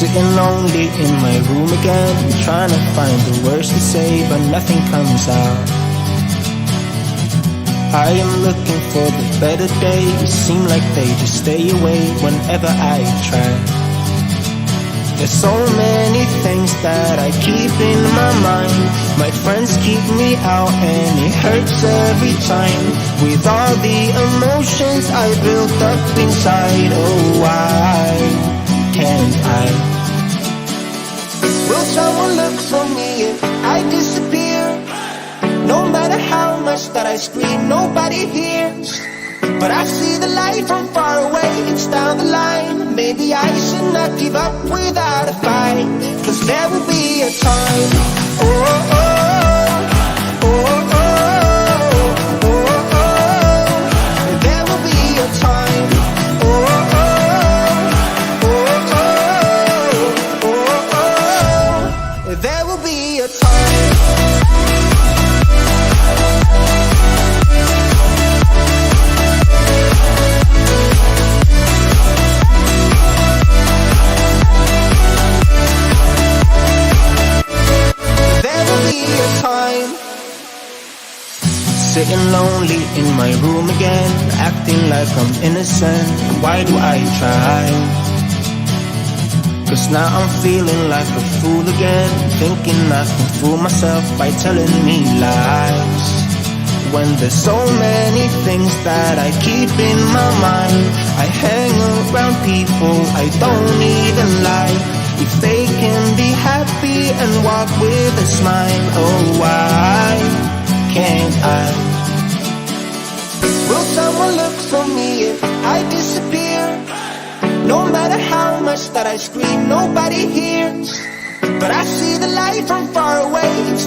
Sitting lonely in my room again, trying to find the words to say, but nothing comes out. I am looking for the better days, seem like they just stay away whenever I try. There's so many things that I keep in my mind. My friends keep me out and it hurts every time. With all the emotions I built up inside, oh why can't I? Will someone look for me if I disappear? No matter how much that I scream, nobody hears. But I see the light from far away, it's down the line. Maybe I should not give up without a fight, 'cause there will be a time. Oh, oh, oh, oh, oh, oh, oh. There will be a time. Oh, oh, oh, oh, oh, oh. There will be a time. Sitting lonely in my room again, acting like I'm innocent. Why do I try? 'Cause now I'm feeling like a fool again, thinking I can fool myself by telling me lies. When there's so many things that I keep in my mind, I hang around people I don't even like. If they can be happy and walk with a smile, oh why can't I? Will someone look for me if I disappear? No matter how much that I scream, nobody hears. But I see the light from far away, it's